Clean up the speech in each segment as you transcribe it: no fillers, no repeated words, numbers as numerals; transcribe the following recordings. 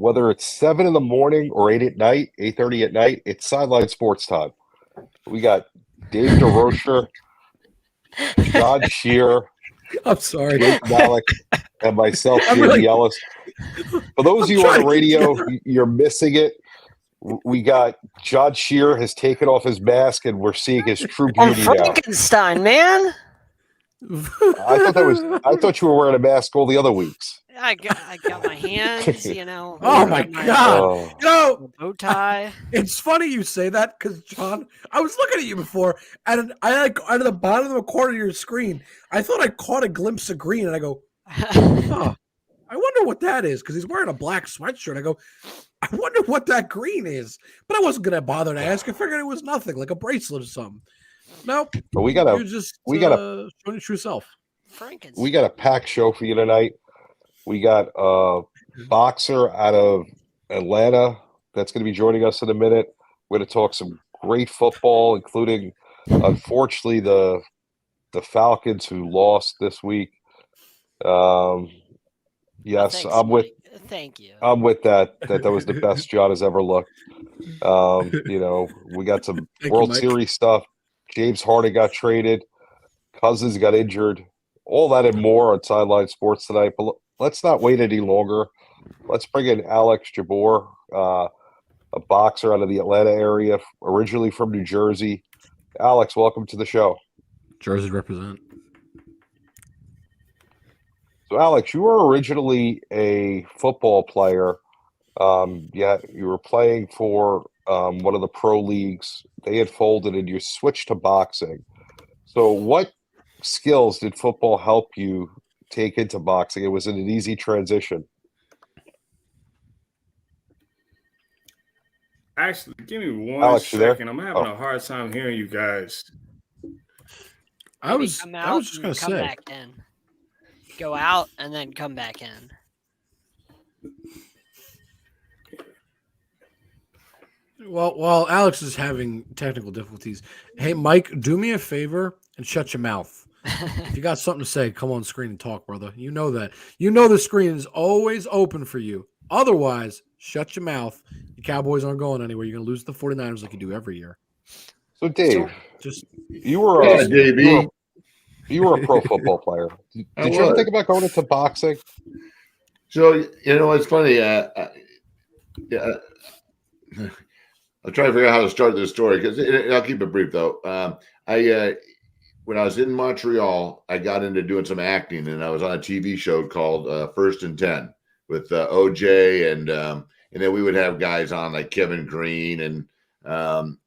whether it's 7 in the morning or 8 at night, 8:30 at night, it's Sideline Sports time. We got Dave DeRocher, John Shear, I'm sorry. Jake Malik, and myself, I'm JB really- Ellis. For those of you on the radio, you're missing it. We got John Shear has taken off his mask, and we're seeing his true I'm beauty now. Frankenstein, man. I thought you were wearing a mask all the other weeks. I got my hands, you know. Oh my God! Oh. You know, Bow tie. it's funny you say that because John, I was looking at you before, and I like out of the bottom of the corner of your screen, I thought I caught a glimpse of green, and I go, oh, I wonder what that is because he's wearing a black sweatshirt. I go, I wonder what that green is, but I wasn't gonna bother to ask. I figured it was nothing, like a bracelet or something. Nope. But we You're got just showing your true self. Frankenstein. a packed show for you tonight. We got a boxer out of Atlanta that's going to be joining us in a minute. We're going to talk some great football, including, unfortunately, the Falcons who lost this week. Yes, Thanks, I'm with. Mike. Thank you. I'm with that. That was the best John has ever looked. You know, we got some Thank you, World Mike. Series stuff. James Harden got traded. Cousins got injured. All that and more on Sideline Sports tonight. But let's not wait any longer. Let's bring in Alex Jabor, a boxer out of the Atlanta area, originally from New Jersey. Alex, welcome to the show. Jersey represent. So, Alex, you were originally a football player. Yeah, you were playing for one of the pro leagues. They had folded, and you switched to boxing. So, what skills did football help you take into boxing? It was an easy transition. Actually, give me one Alex, you there? second. I'm having a hard time hearing you guys. I was Come out just and gonna come say. back in. Go out and then come back in. Well, while Alex is having technical difficulties, hey Mike, do me a favor and shut your mouth. If you got something to say, come on screen and talk, brother. You know that. You know the screen is always open for you. Otherwise, shut your mouth. The Cowboys aren't going anywhere. You're going to lose the 49ers like you do every year. So, Dave, Just you were Yeah, JB. you were a pro football player. Did I you ever was. think about going into boxing? So you know, it's funny. I'll try to figure out how to start this story because I'll keep it brief though. When I was in Montreal, I got into doing some acting, and I was on a TV show called First and 10 with OJ, and then we would have guys on like Kevin Green and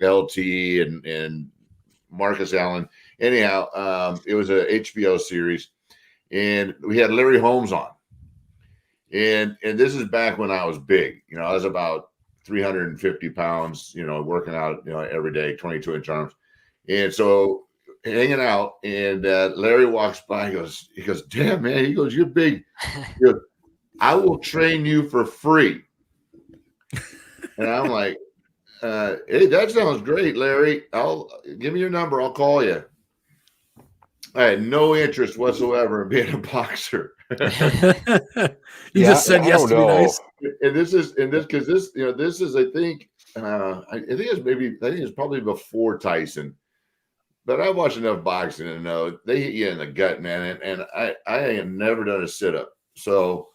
LT and Marcus Allen. Anyhow, it was a HBO series, and we had Larry Holmes on. And this is back when I was big. You know, I was about 350 pounds, you know, working out, you know, every day, 22-inch arms. And so hanging out, and Larry walks by, he goes, damn, man. He goes, you're big. He goes, I will train you for free. And I'm like, hey, that sounds great, Larry. Give me your number. I'll call you. I had no interest whatsoever in being a boxer. you just said I yes don't to be know. nice. And this is I think it's probably before Tyson, but I watched enough boxing to know they hit you in the gut, man. And I have never done a sit up, so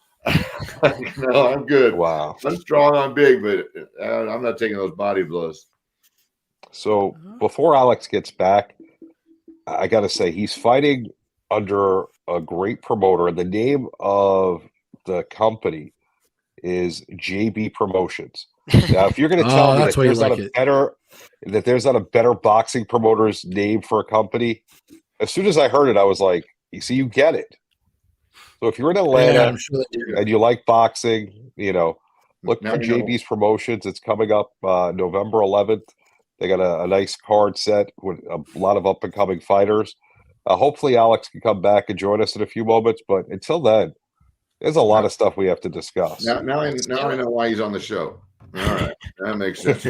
no, I'm good. Wow. I'm strong, I'm big, but I'm not taking those body blows. So before Alex gets back, I got to say he's fighting under a great promoter. The name of the company is JB Promotions. Now, if you're going to tell me that's why you like it. that there's not a better boxing promoter's name for a company, as soon as I heard it, I was like, you see, you get it. So if you're in Atlanta Yeah, I'm sure that you're and you like boxing, you know, look Now for you know. JB's Promotions. It's coming up November 11th. They got a nice card set with a lot of up-and-coming fighters. Hopefully Alex can come back and join us in a few moments, but until then, there's a lot of stuff we have to discuss. Now I know why he's on the show. All right, that makes sense.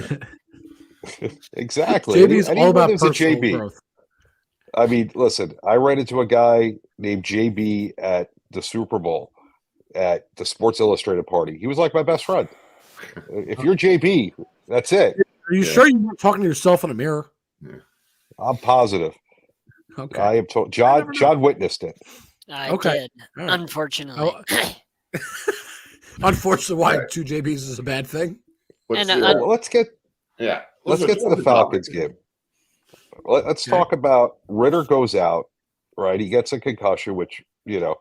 Exactly. JB's Anyone all about lives at personal JB. growth. I mean, listen, I ran into a guy named JB at the Super Bowl at the Sports Illustrated party. He was like my best friend. If you're JB, that's it. Are you sure you weren't talking to yourself in a mirror? I'm positive. Okay. I am told. I never know. John witnessed it. I Okay. did, All right. unfortunately. Unfortunately, why Right. 2 JBs is a bad thing. What's And, the- Well, let's get to the Falcons game. Let's Okay. talk about Ritter goes out, right? He gets a concussion, which, according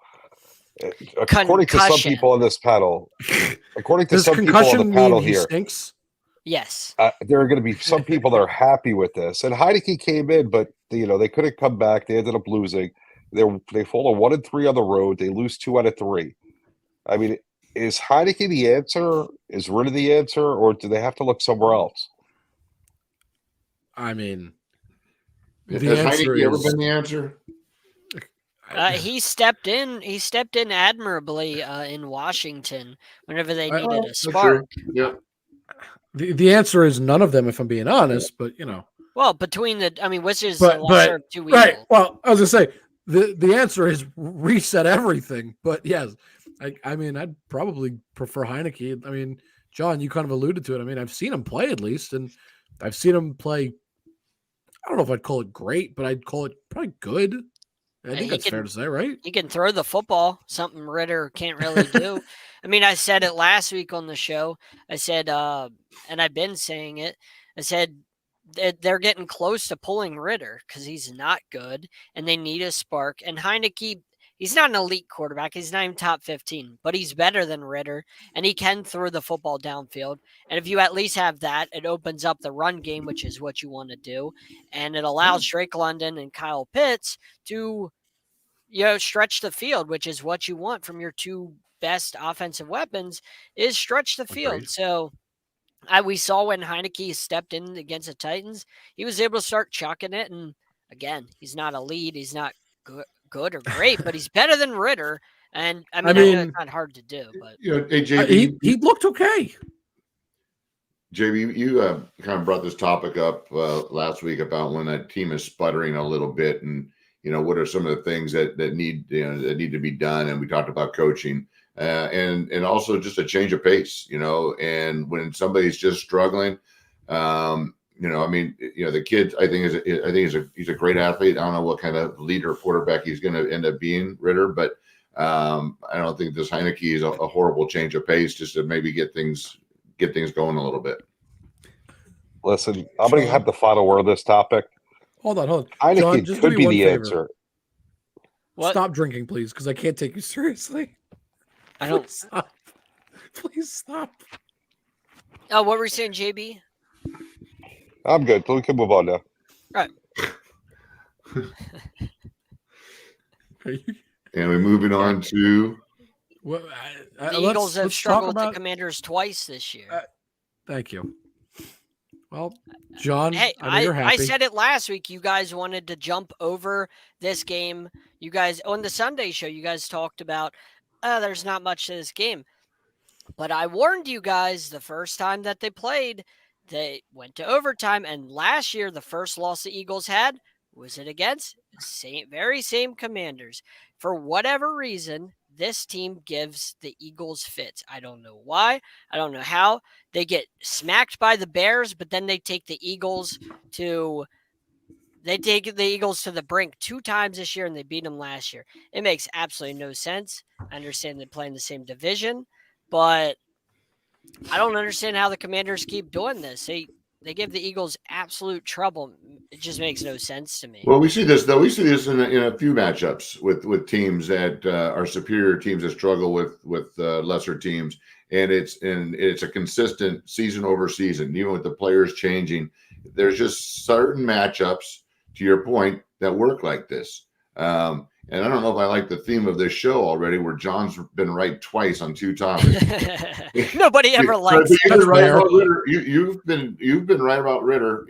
to some Concussion. people on this panel, according to Does some people on concussion the panel mean he here, stinks? Yes. there are going to be some people that are happy with this. And Heineke came in, but they couldn't come back. They ended up losing. They fall to 1-3 on the road. They lose 2 out of 3. I mean, is Heineke the answer? Is Ritter the answer, or do they have to look somewhere else? I mean, Has the answer Heineke ever is been the answer? He stepped in. He stepped in admirably in Washington whenever they needed a That's spark. true. Yeah. the answer is none of them, if I'm being honest. But Well, between which is But- the lesser of two evils. right. Well, I was gonna say the answer is reset everything. But yes, I mean, I'd probably prefer Heineke. I mean, John, you kind of alluded to it. I mean, I've seen him play at least, and I've seen him play. I don't know if I'd call it great, but I'd call it probably good. I think He that's can- fair to say, right? He can throw the football, something Ritter can't really do. I mean, I said it last week on the show. I said, and I've been saying it. I said that they're getting close to pulling Ritter because he's not good, and they need a spark. And Heineke, he's not an elite quarterback. He's not even top 15, but he's better than Ritter, and he can throw the football downfield. And if you at least have that, it opens up the run game, which is what you want to do, and it allows Drake London and Kyle Pitts to stretch the field, which is what you want from your two best offensive weapons, is stretch the field. Agreed. So we saw when Heineke stepped in against the Titans, he was able to start chucking it. And again, he's not a lead. He's not good or great, but he's better than Ritter. And I know mean, it's not hard to do, but Hey, JB, He looked okay. JB, you kind of brought this topic up last week about when that team is sputtering a little bit, and what are some of the things that need to be done. And we talked about coaching and also just a change of pace. And when somebody's just struggling, the kid, I think he's a great athlete. I don't know what kind of leader quarterback he's going to end up being, Ritter, but I don't think this Heineke is a horrible change of pace, just to maybe get things going a little bit. Listen, I'm going to have the final word on this topic. Hold on. Heineke John, just do could me be one the favor. answer. what? Stop drinking, please, because I can't take you seriously. I don't. Please stop. Please stop. Oh, what were you saying, JB? I'm good. We can move on now. Right. Are you- And we're moving on to Well, The let's- Eagles have let's talk struggled with about- the Commanders twice this year. Thank you. Well, John, Hey, I know you're I happy. said it last week. You guys wanted to jump over this game. You guys, on the Sunday show, you guys talked about, there's not much to this game. But I warned you guys the first time that they played, they went to overtime. And last year, the first loss the Eagles had was it against very same Commanders. For whatever reason, this team gives the Eagles fits. I don't know why. I don't know how. They get smacked by the Bears, but then they take the Eagles to the brink 2 times this year, and they beat them last year. It makes absolutely no sense. I understand they play in the same division, but I don't understand how the Commanders keep doing this. They give the Eagles absolute trouble. It just makes no sense to me. Well, we see this though. We see this in a few matchups with teams that are superior teams that struggle with lesser teams, and it's a consistent season over season. Even with the players changing, there's just certain matchups, to your point, that work like this. And I don't know if I like the theme of this show already, where John's been right twice on 2 topics. Nobody ever likes You've been That's right fair. about Ritter. You've been right about Ritter.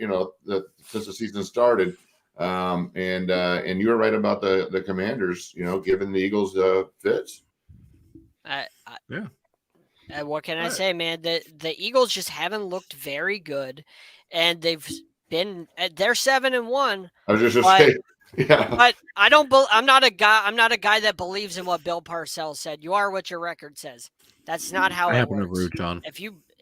Since the season started, and you were right about the Commanders. Giving the Eagles fits. Yeah. What can I Right. say, man? The Eagles just haven't looked very good, and they're 7-1. I was just But- saying. Yeah. But I don't. I'm not a guy that believes in what Bill Parcells said. You are what your record says. That's not how I it happen to works. agree with John.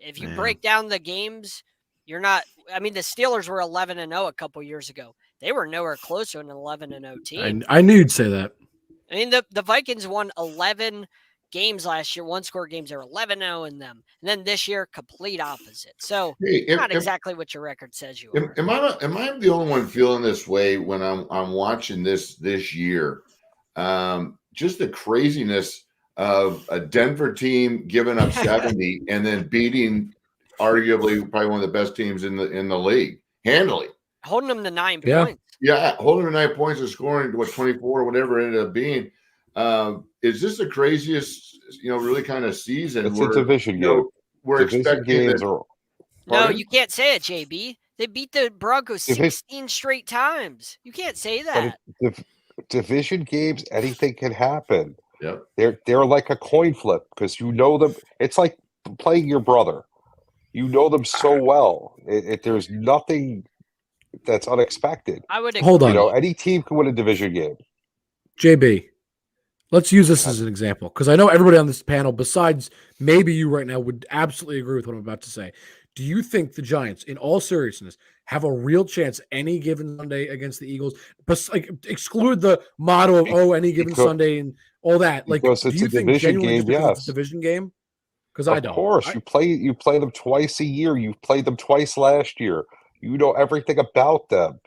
if you Yeah. break down the games, you're not. I mean, the Steelers were 11-0 a couple years ago. They were nowhere close to an 11-0 team. I knew you'd say that. I mean, the Vikings won 11 games last year, one-score games. They were 11-0 in them. And then this year, complete opposite. So Hey, not exactly what your record says you are. am I the only one feeling this way when I'm watching this year? Just the craziness of a Denver team giving up 70 and then beating arguably probably one of the best teams in the league handily. Holding them to 9 Yeah. points. Yeah, holding to 9 points and scoring 24 or whatever it ended up being. Is this the craziest, really kind of season? It's a division game. We're Division expecting games that. are No, Pardon? you can't say it, JB. They beat the Broncos If it- 16 straight times. You can't say but that. division games. Anything can happen. Yep. They're like a coin flip because you know them. It's like playing your brother. You know them so well. There's nothing that's unexpected. I would Hold on. Any team can win a division game. JB, let's use this as an example because I know everybody on this panel, besides maybe you right now, would absolutely agree with what I'm about to say. Do you think the Giants, in all seriousness, have a real chance any given Sunday against the Eagles? But exclude the motto of any given Sunday and all that. Like, Because do it's you a think division genuinely game, just because it's yes. a division game? Because I don't. Of course, you play them twice a year. You played them twice last year. You know everything about them.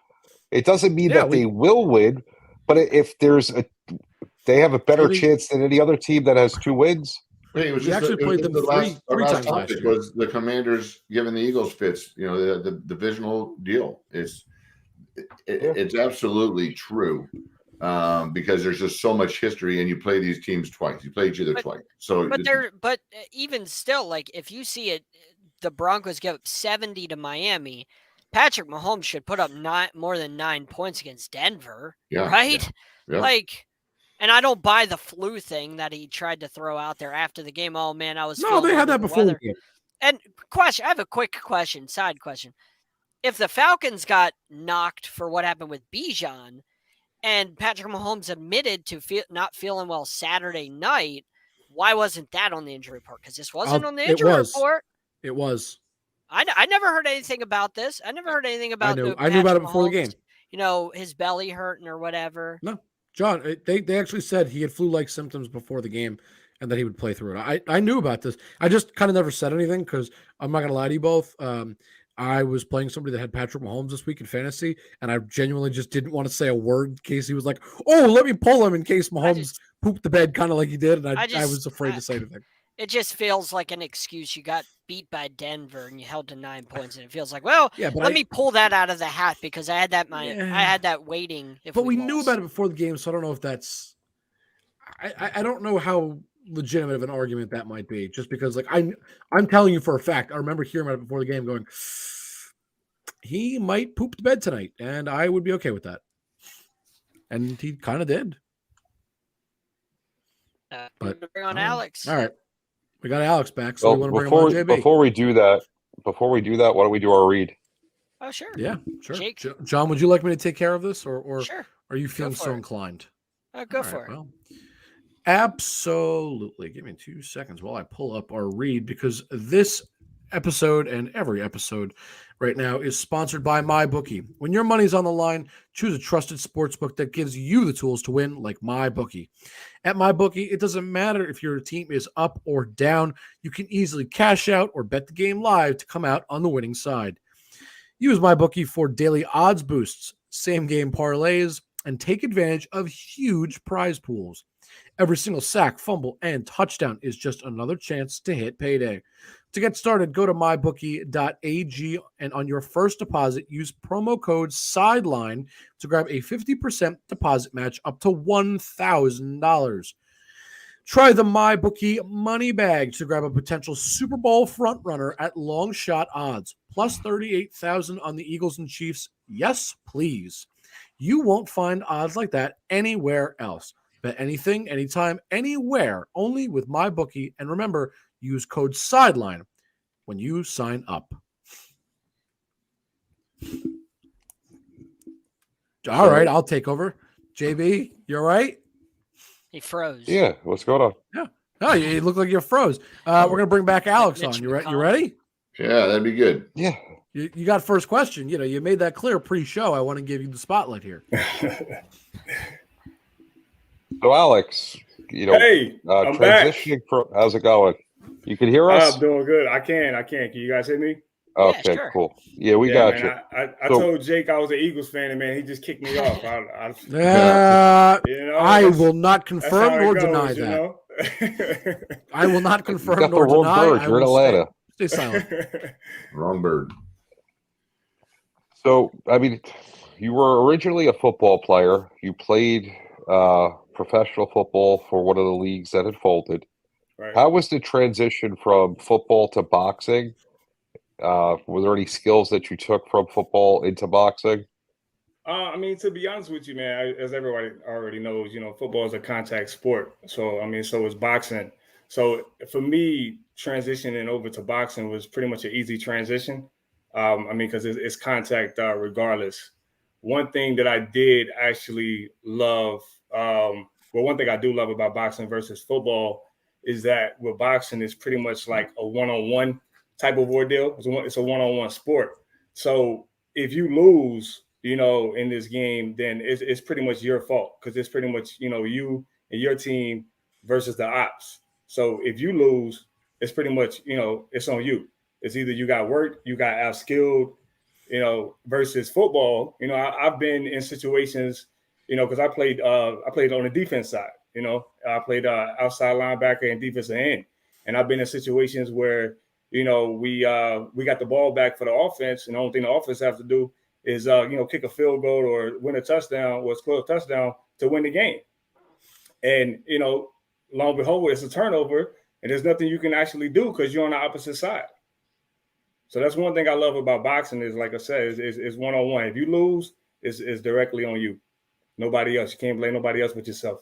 It doesn't mean that they will win, but if they have a better chance than any other team that has 2 wins. Hey, it was We just actually played them the three last times last topic year. was the Commanders giving the Eagles fits. The divisional deal. It's absolutely true because there's just so much history, and you play these teams twice. You play each other twice. So, but even still, like if you see it, the Broncos give up 70 to Miami. Patrick Mahomes should put up more than 9 points against Denver, right? Yeah. Like, and I don't buy the flu thing that he tried to throw out there after the game. Oh man, I was No, they had that before the game. And I have a quick question, side question. If the Falcons got knocked for what happened with Bijan, and Patrick Mahomes admitted to not feeling well Saturday night, why wasn't that on the injury report? Because this wasn't on the injury report. It was. I never heard anything about this. I never heard anything about. I knew about it before the game. His belly hurting or whatever. No, John. They actually said he had flu-like symptoms before the game, and that he would play through it. I knew about this. I just kind of never said anything because I'm not gonna lie to you both. I was playing somebody that had Patrick Mahomes this week in fantasy, and I genuinely just didn't want to say a word in case he was like, "Oh, let me pull him," in case Mahomes pooped the bed, kind of like he did, and I was afraid to say anything. It just feels like an excuse. You got beat by Denver and you held to 9 points, and it feels like, well, let me pull that out of the hat because I had that I had that waiting. But we knew about it before the game, so I don't know if that's. I don't know how legitimate of an argument that might be. Just because, like, I'm telling you for a fact, I remember hearing about it before the game, going, he might poop the bed tonight, and I would be okay with that. And he kind of did. But bring on Alex. All right. We got Alex back, so we want to bring him on JB. Before we do that, why don't we do our read? Oh, sure. Yeah, sure. Jake? John, would you like me to take care of this, or sure. Are you feeling so inclined? Go for it. Well, absolutely. Give me 2 seconds while I pull up our read, because this episode and every episode right now is sponsored by MyBookie. When your money's on the line, choose a trusted sportsbook that gives you the tools to win, like MyBookie. At MyBookie, it doesn't matter if your team is up or down. You can easily cash out or bet the game live to come out on the winning side. Use MyBookie for daily odds boosts, same-game parlays, and take advantage of huge prize pools. Every single sack, fumble, and touchdown is just another chance to hit payday. To get started, go to mybookie.ag, and on your first deposit, use promo code SIDELINE to grab a 50% deposit match up to $1,000. Try the MyBookie money bag to grab a potential Super Bowl frontrunner at long shot odds, plus 38,000 on the Eagles and Chiefs. Yes, please. You won't find odds like that anywhere else. Bet anything, anytime, anywhere, only with MyBookie. And remember, use code SIDELINE when you sign up. All right, I'll take over. JB, you all right? He froze. Yeah, what's going on? Yeah. Oh, you look like you froze. We're going to bring back Alex on. You ready? Yeah, that'd be good. Yeah. You got first question. You made that clear pre-show. I want to give you the spotlight here. So Alex, Hey, I'm back. transitioning from how's it going? You can hear us? I'm doing good. I can. Can you guys hear me? Okay, sure. cool. Yeah, we got man, you. I told Jake I was an Eagles fan, and man, he just kicked me off. I will not confirm nor goes, deny that. I will not You confirm got the nor wrong deny. bird. You're in Atlanta. Stay silent. Wrong bird. So, I mean, you were originally a football player. You played professional football for one of the leagues that had folded. Right. How was the transition from football to boxing? Were there any skills that you took from football into boxing? I mean, to be honest with you, man, as everybody already knows, football is a contact sport. So, I mean, so is boxing. So for me, transitioning over to boxing was pretty much an easy transition. I mean, because it's contact regardless. One thing that I did actually love, one thing I do love about boxing versus football is that with boxing, it's pretty much like a one-on-one type of ordeal. It's a one-on-one sport. So if you lose, in this game, then it's pretty much your fault because it's pretty much, you and your team versus the ops. So if you lose, it's pretty much, it's on you. It's either you got worked, you got outskilled, versus football. I've been in situations, because I played on the defense side. I played outside linebacker and defensive end, and I've been in situations where we got the ball back for the offense, and the only thing the offense have to do is kick a field goal or win a touchdown or score a touchdown to win the game. And lo and behold, it's a turnover, and there's nothing you can actually do because you're on the opposite side. So that's one thing I love about boxing is, like I said, is one-on-one. If you lose, it's directly on you. Nobody else. You can't blame nobody else but yourself.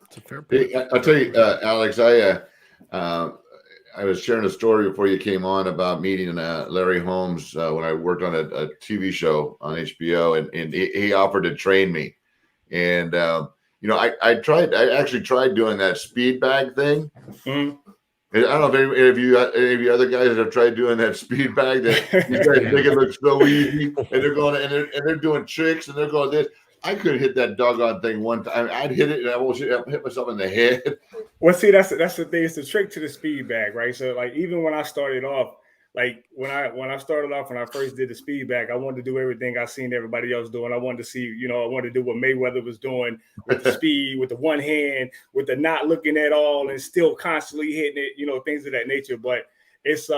That's a fair point. Hey, I'll tell you, Alex, I was sharing a story before you came on about meeting Larry Holmes when I worked on a TV show on HBO, and he offered to train me. And, I actually tried doing that speed bag thing. Mm-hmm. I don't know if any of you other guys have tried doing that speed bag that these guys make it look so easy, and they're going and they're doing tricks and they're going this. I could hit that doggone thing one time. I'd hit it and I almost hit myself in the head. Well, see, that's the thing. It's the trick to the speed bag, right? So, like, even when I started off, like when I started off, when I first did the speed bag, I wanted to do everything I seen everybody else doing. I wanted to see, I wanted to do what Mayweather was doing with the speed, with the one hand, with the not looking at all, and still constantly hitting it, things of that nature. But it's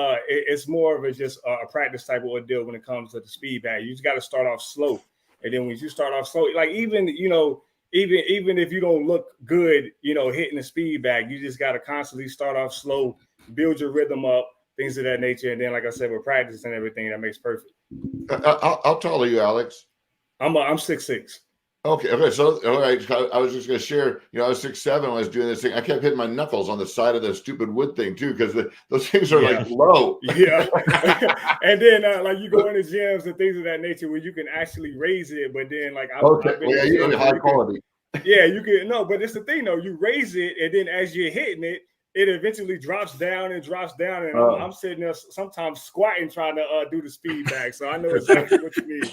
more of just a practice type of ordeal when it comes to the speed bag. You just got to start off slow, and then when you start off slow, like even if you don't look good, hitting the speed bag, you just got to constantly start off slow, build your rhythm up, things of that nature. And then, like I said, with practice and everything, that makes perfect. How tall are you, Alex? I'm 6'6". Okay. So, all right. I was just going to share, I was 6'7" when I was doing this thing. I kept hitting my knuckles on the side of the stupid wood thing too, because those things are like low. Yeah. And then, like, you go into gyms and things of that nature where you can actually raise it. But then, like, I've been you high quality. Yeah, you can. No, but it's the thing, though. You raise it, and then as you're hitting it, it eventually drops down. And I'm sitting there sometimes squatting trying to do the speed bag. So I know exactly what you mean.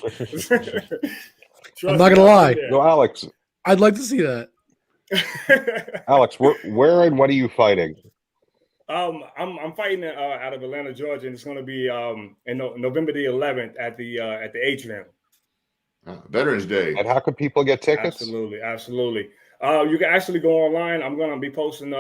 I'm not gonna lie. No, Alex, I'd like to see that. Alex, where and what are you fighting? I'm fighting out of Atlanta, Georgia, and it's going to be in November the 11th at the Atrium. Veterans Day. And how can people get tickets? Absolutely. You can actually go online. I'm going to be posting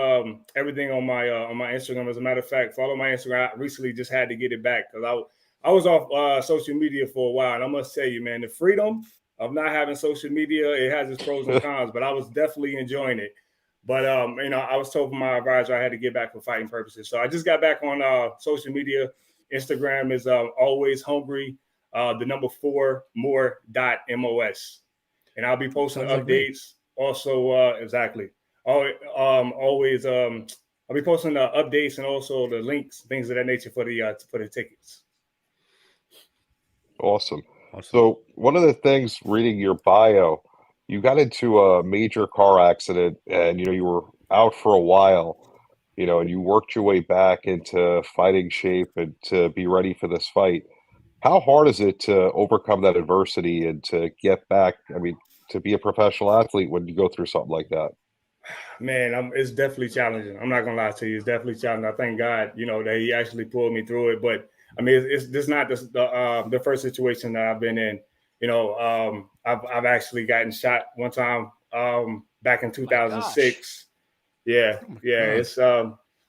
everything on my Instagram. As a matter of fact, follow my Instagram. I recently just had to get it back because I was off social media for a while, and I must tell you, man, the freedom of not having social media, it has its pros and cons, but I was definitely enjoying it. But I was told from my advisor I had to get back for fighting purposes, so I just got back on social media. Instagram is always hungry. The number 4 more.mos, and I'll be posting updates. Also, exactly. Always, I'll be posting the updates and also the links, things of that nature for the tickets. Awesome. So one of the things reading your bio, you got into a major car accident and you were out for a while. and you worked your way back into fighting shape and to be ready for this fight. How hard is it to overcome that adversity and to get back? I mean, to be a professional athlete when you go through something like that? Man, it's definitely challenging. I'm not gonna lie to you. It's definitely challenging. I thank God, that He actually pulled me through it. But I mean, it's this not the first situation that I've been in. I've actually gotten shot one time back in 2006. Yeah, yeah. It's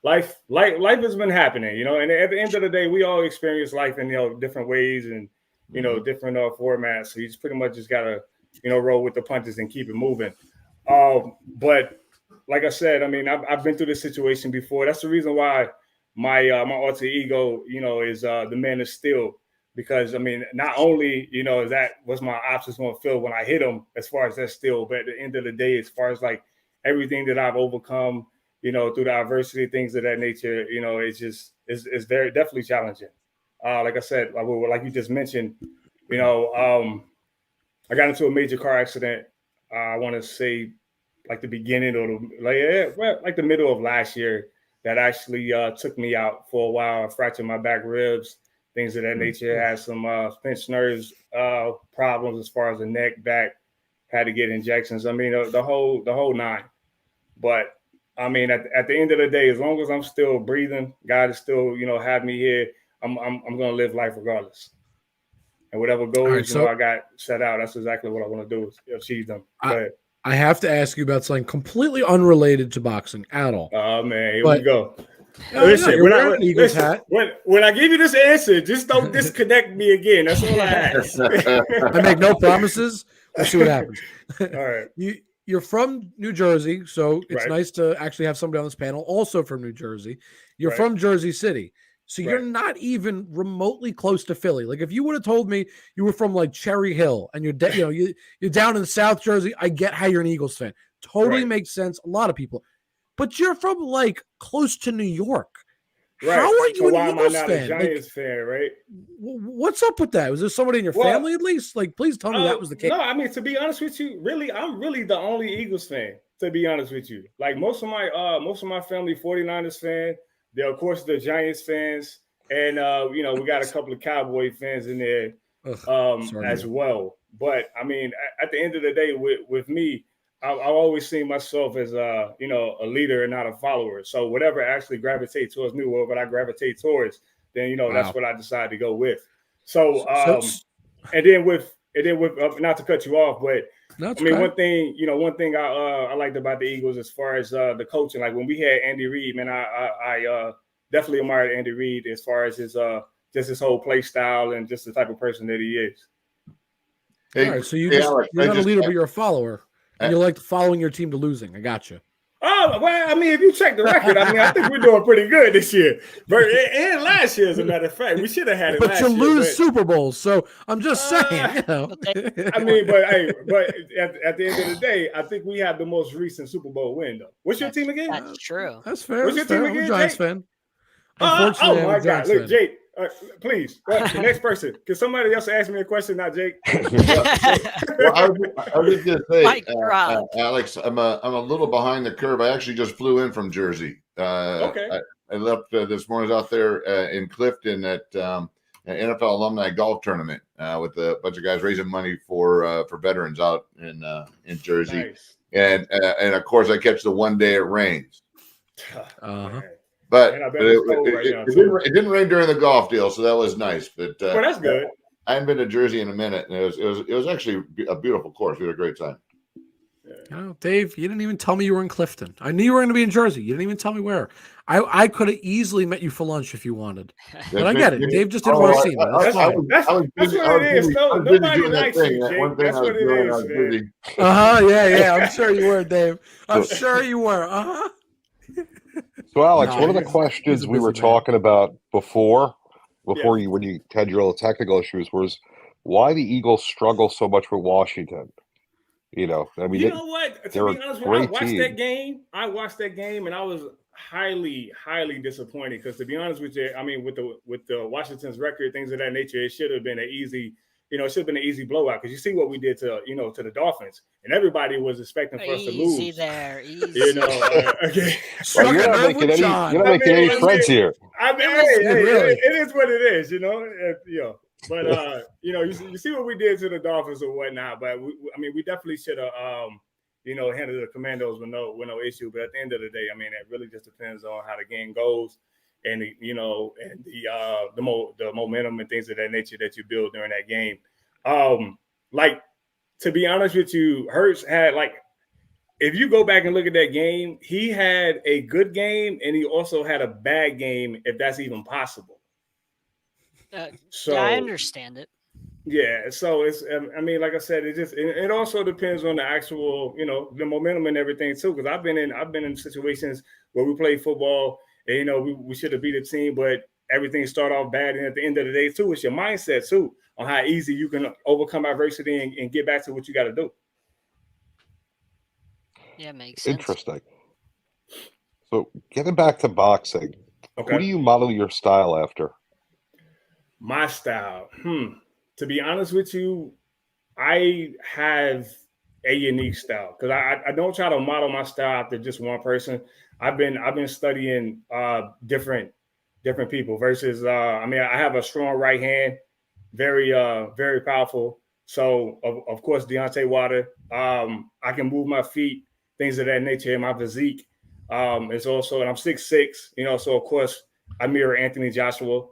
life has been happening, and at the end of the day, we all experience life in different ways and different formats. So you just pretty much just gotta roll with the punches and keep it moving. But like I said, I mean, I've been through this situation before. That's the reason why my alter ego, is the Man of Steel, because I mean, not only is that was my options going to feel when I hit him, as far as that steel, but at the end of the day, as far as like everything that I've overcome, through the adversity, things of that nature, it's very definitely challenging. Like I said, like you just mentioned, I got into a major car accident. I want to say like the beginning or like the middle of last year, that actually took me out for a while. I fractured my back ribs, things of that nature. Had some pinched nerves problems as far as the neck, back. Had to get injections. I mean, the whole nine. But I mean, at the end of the day, as long as I'm still breathing, God is still have me here. I'm gonna live life regardless. And whatever goals I got set out, that's exactly what I want to do, is achieve them. I have to ask you about something completely unrelated to boxing at all. Oh man, here we go. Listen, you're wearing an Eagles hat. When I give you this answer, just don't disconnect me again. That's all I ask. I make no promises. We'll see what happens. All right. You're from New Jersey, so it's nice to actually have somebody on this panel also from New Jersey. You're from Jersey City. So you're not even remotely close to Philly. Like if you would have told me you were from like Cherry Hill and you're down in South Jersey, I get how you're an Eagles fan. Totally makes sense. A lot of people, but you're from like close to New York. Right. How are you an Eagles fan? A Giants fan, right? What's up with that? Was there somebody in your family at least? Like, please tell me that was the case. No, I mean, to be honest with you, I'm really the only Eagles fan. To be honest with you, like most of my family 49ers fan. They're of course the Giants fans. And we got a couple of Cowboy fans in there as well. But I mean, at the end of the day, with me, I've always seen myself as a leader and not a follower. So whatever actually gravitates towards me, whatever I gravitate towards, then that's what I decide to go with. So and then with not to cut you off, but I mean, one thing I liked about the Eagles as far as the coaching, like when we had Andy Reid, man, I definitely admired Andy Reid as far as his just his whole play style and just the type of person that he is. Hey, all right, so you're not a leader, but you're a follower, and you like following your team to losing. I got you. Oh well, I mean, if you check the record, I mean, I think we're doing pretty good this year, and last year, as a matter of fact, we should have had it. But you lose Super Bowls, so I'm just saying. I mean, but at the end of the day, I think we have the most recent Super Bowl win, though. What's your team again? That's true. That's fair. What's your team again? I'm a Giants fan. Oh my God! Look, Jake, please, the next person. Can somebody else ask me a question, not Jake? Well, I was just gonna say, Alex, I'm a little behind the curve. I actually just flew in from Jersey. Okay. I left this morning. Out there in Clifton at an NFL alumni golf tournament with a bunch of guys raising money for veterans out in Jersey. Nice. And of course, I catch the one day it rains. But it didn't rain during the golf deal, so that was nice. But well, that's good. I hadn't been to Jersey in a minute, and it was actually a beautiful course. We had a great time. Oh, Dave, you didn't even tell me you were in Clifton. I knew you were going to be in Jersey. You didn't even tell me where. I could have easily met you for lunch if you wanted. But I get it. Dave just didn't want to see me. That's fine. That's what it is. Nobody likes you, Jake. That's what it is, man. Yeah. I'm sure you were, Dave. I'm sure you were. So, Alex, one of the questions we were talking about before you, when you had your little technical issues, was why the Eagles struggle so much with Washington. I mean, you know what? To be honest with you, I watched that game, and I was highly, highly disappointed because, to be honest with you, I mean, with the Washington's record, things of that nature, it should have been an easy, it should have been an easy blowout because you see what we did to the Dolphins, and everybody was expecting for us to lose. Easy there, easy. Okay. Well, you're not making any friends here. I mean, it is what it is, But you see what we did to the Dolphins or whatnot. But we definitely should have, handled the Commandos with no issue. But at the end of the day, it really just depends on how the game goes, and the momentum and things of that nature that you build during that game. To be honest with you, Hurts had if you go back and look at that game, he had a good game and he also had a bad game, if that's even possible. So I understand it. Yeah, so it's like I said, it also depends on the actual, the momentum and everything too. Because I've been in situations where we play football and we should have beat a team, but everything started off bad, and at the end of the day too, it's your mindset too on how easy you can overcome adversity and get back to what you got to do. Yeah, makes sense. Interesting. So getting back to boxing, who do you model your style after? My style, to be honest with you, I have a unique style because I don't try to model my style after just one person. I've been studying different people versus I have a strong right hand, very very powerful. So of course Deontay Wilder, I can move my feet, things of that nature, in my physique. It's also, and I'm 6'6", so of course I mirror Anthony Joshua.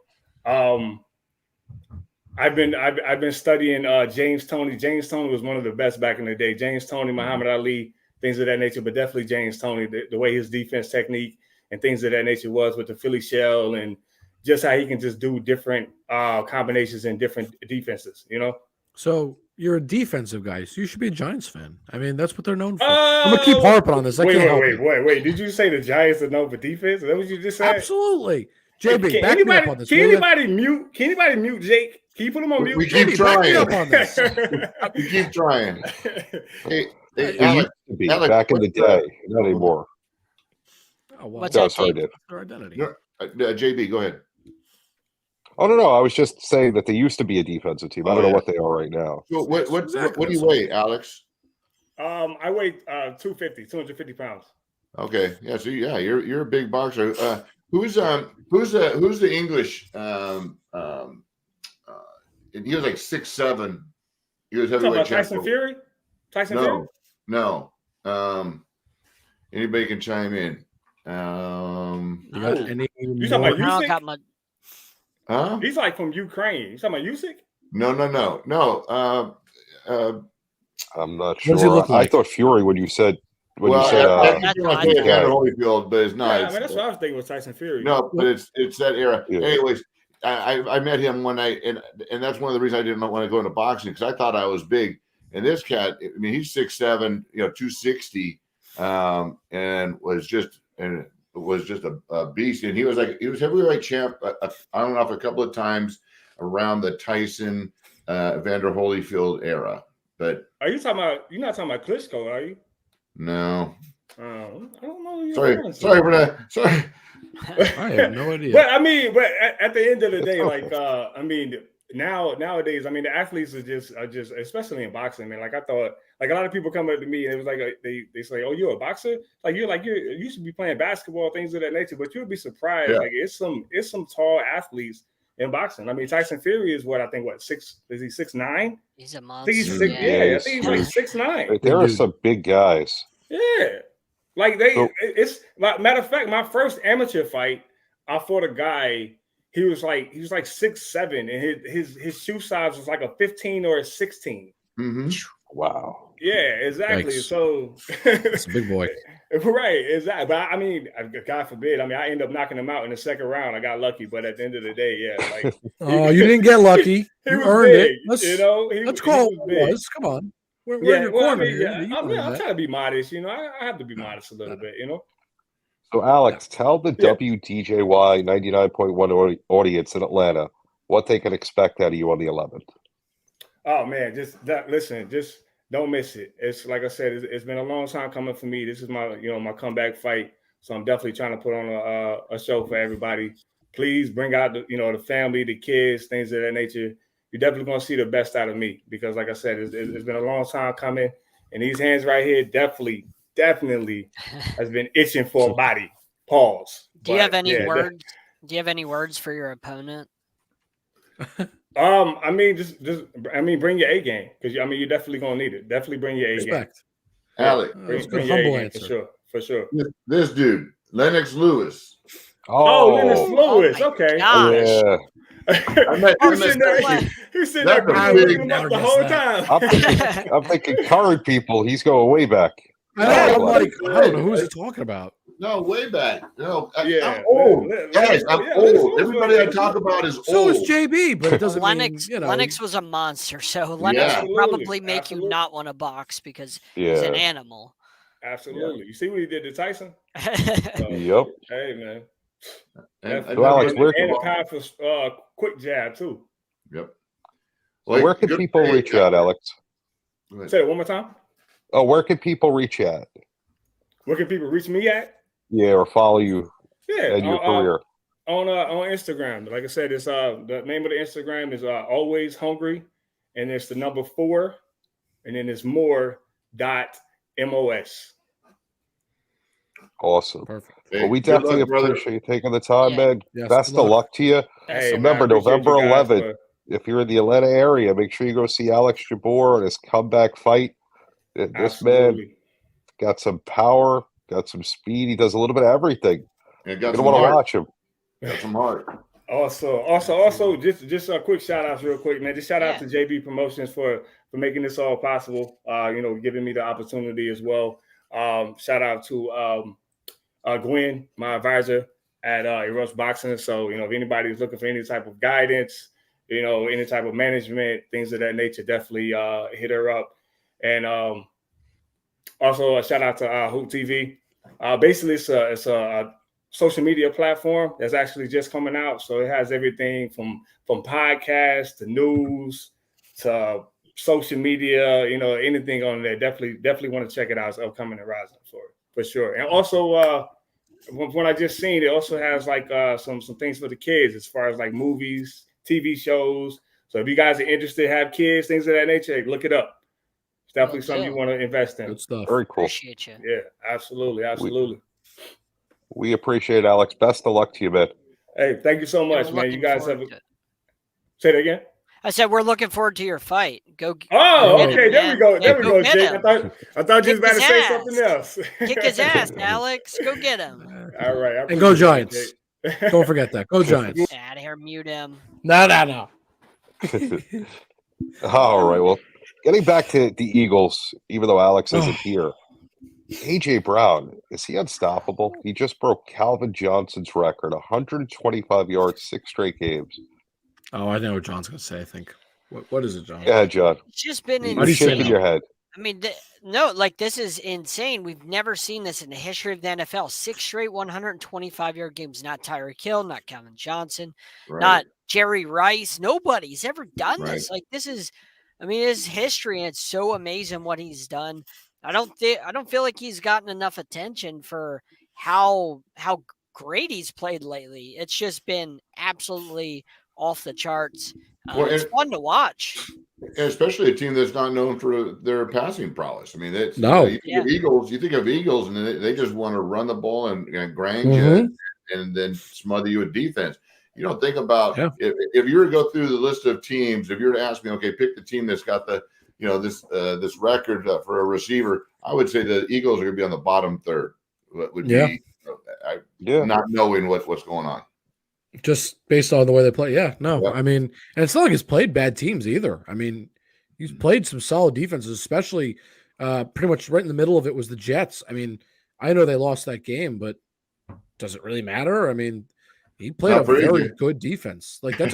I've been studying James Toney. James Toney was one of the best back in the day. James Toney, Muhammad Ali, things of that nature, but definitely James Toney, the way his defense technique and things of that nature was with the Philly shell, and just how he can just do different combinations and different defenses, So you're a defensive guy, so you should be a Giants fan. That's what they're known for. I'm gonna keep harping on this. Wait. Did you say the Giants are known for defense? Is that what you just said? Absolutely. JB, back me up on this. Can anybody mute Jake? Can you put him on mute? We keep trying. Back me up on this. We keep trying. Hey, Alex, back in the day, not anymore. Oh, well, what's their identity? No, JB, go ahead. Oh no, I was just saying that they used to be a defensive team. I don't know what they are right now. So what do you weigh, Alex? I weigh 250 pounds. Okay, yeah. So you're a big boxer. Who's the English? He was like 6'7". He was heavyweight champion. Tyson Fury? Fury? No. Anybody can chime in. You got any? You talking about Usyk? Huh? He's like from Ukraine. You talking about Usyk? No. I'm not What does he sure. look like? I thought Fury when you said Holyfield, but it's not. Yeah, that's what I was thinking was Tyson Fury. No, but it's that era. Yeah. Anyways, I met him one night, and that's one of the reasons I didn't want to go into boxing, because I thought I was big. And this cat, he's 6'7", 260, and was just a beast. And he was heavyweight champ on and off a couple of times around the Tyson Evander Holyfield era. But are you talking about? You're not talking about Klitschko, are you? No. I don't know. Sorry for that. Sorry. I have no idea. But at the end of the day, nowadays, the athletes are just, especially in boxing, man. I thought, a lot of people come up to me and it was like they say, "Oh, you're a boxer? You should be playing basketball, things of that nature." But you'll be surprised. Yeah. It's some tall athletes in boxing. Tyson Fury is what I think. What, 6? Is he 6'9"? He's a monster. I think he's 6. Yeah, I think he's like 6'9". There are some big guys. Yeah, it's matter of fact, my first amateur fight, I fought a guy. He was like 6'7", and his shoe size was like a 15 or a 16. Mm-hmm. Wow. Yeah, exactly. Yikes. So it's a big boy. Right, exactly. But God forbid. I ended up knocking him out in the second round. I got lucky, but at the end of the day, yeah. Oh, you didn't get lucky. You earned big, it. Let's it call it was. Come on. We're in your corner here. I'm trying to be modest. I have to be modest a little bit. So, Alex, tell the WDJY 99.1 audience in Atlanta what they can expect out of you on the 11th. Oh man, just don't miss it. It's like I said, it's been a long time coming for me. This is my my comeback fight, so I'm definitely trying to put on a show for everybody. Please bring out the family, the kids, things of that nature. you're definitely going to see the best out of me because, like I said, it's been a long time coming, and these hands right here definitely has been itching for a body. Pause. Do you have any words? Do you have any words for your opponent? I mean, just bring your A game because you're definitely gonna need it. Definitely bring your A game. Respect. Alex, bring your A game for sure. This dude, Lennox Lewis. Oh, Lennox Lewis. Okay. Yeah. He's sitting there looking him up the whole time. I'm thinking current people. He's going way back. I don't know who's he talking about. No, way back. No, yeah. I'm old. Guys, I'm old. Everybody I talk about is old. So is JB, but it doesn't Lennox, mean, Lennox was a monster, so Lennox will probably make you not want to box because he's an animal. Absolutely. Yeah. You see what he did to Tyson? Yep. Hey, man. And Alex, and a powerful quick jab, too. Yep. Well, where can people reach you at, Alex? Say it one more time. Oh, where can people reach you at? Where can people reach me at? Yeah, or follow you in your career. On Instagram. Like I said, it's the name of the Instagram is Always Hungry, and it's the number 4, and then it's more.mos. Awesome. Perfect. Well, we definitely appreciate you taking the time, man. Yes, Best of luck to you. Hey, remember, November 11th, if you're in the Atlanta area, make sure you go see Alex Ajabor and his comeback fight. This man got some power, got some speed. He does a little bit of everything. You're going to want to watch him. Got some heart. Also, just a quick shout out real quick, man. Just shout out to JB Promotions for making this all possible. Giving me the opportunity as well. Shout out to Gwen, my advisor at Eros Boxing. So, if anybody's looking for any type of guidance, any type of management, things of that nature, definitely hit her up. And also a shout out to Hoop TV. Basically, it's a social media platform that's actually just coming out. So it has everything from podcasts to news to social media, anything on there. Definitely want to check it out. It's upcoming and rising for sure. And also, when I just seen it, also has like some things for the kids as far as like movies, TV shows. So if you guys are interested, have kids, things of that nature, look it up. It's definitely something you want to invest in. Good stuff. Very cool. Appreciate you. Yeah, absolutely. We appreciate it, Alex. Best of luck to you, man. Hey, thank you so much, man. You guys have say that again. I said we're looking forward to your fight. Go. Oh, okay. There we go. There we go, Jake. I thought you was about to say something else. Kick his ass, Alex. Go get him. All right. And go Giants. Don't forget that. Go Giants. Get out of here. Mute him. No. All right. Well, getting back to the Eagles, even though Alex isn't here, A.J. Brown, is he unstoppable? He just broke Calvin Johnson's record, 125 yards, 6 straight games. Oh, I know what John's going to say, I think. What is it, John? Yeah, John. It's just been You're shaking your head. I mean, this is insane. We've never seen this in the history of the NFL. 6 straight 125-yard games. Not Tyreek Hill, not Calvin Johnson, not Jerry Rice. Nobody's ever done this. Like, this is history, and it's so amazing what he's done. I don't feel like he's gotten enough attention for how great he's played lately. It's just been absolutely off the charts. It's fun to watch. And especially a team that's not known for their passing prowess. I mean, that's you think of Eagles, and they just want to run the ball and grind you and then smother you with defense. You don't think about if you were to go through the list of teams, if you were to ask me, okay, pick the team that's got the this record for a receiver, I would say the Eagles are going to be on the bottom third. Would be not knowing what's going on. Just based on the way they play. Yeah, no. I mean, and it's not like he's played bad teams either. I mean, he's played some solid defenses, especially pretty much right in the middle of it was the Jets. I mean, I know they lost that game, but does it really matter? I mean, he played a very good defense. Like that's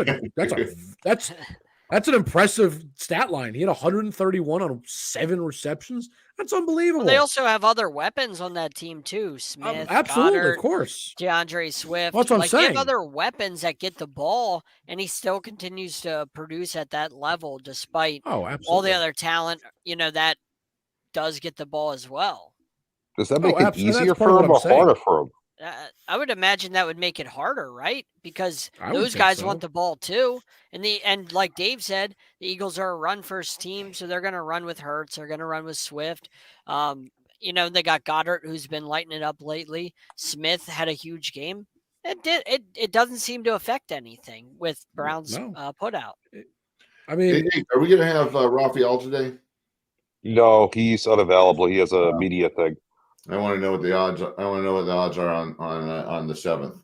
an impressive stat line. He had 131 on 7 receptions. That's unbelievable. Well, they also have other weapons on that team too. Smith, absolutely, Goddard, of course. DeAndre Swift. Well, that's what I'm saying. They have other weapons that get the ball, and he still continues to produce at that level despite all the other talent, that does get the ball as well. Does that make it easier for him or harder for him? I would imagine that would make it harder, right? Because I would those think guys so. want the ball too. And like Dave said, the Eagles are a run first team, so they're going to run with Hurts. They're going to run with Swift. They got Goddard, who's been lighting it up lately. Smith had a huge game. It doesn't seem to affect anything with Brown's put out. I mean, Hey, are we going to have Raphael today? No, he's unavailable. He has a media thing. I want to know what the odds. I want to know what the odds are on the 7th.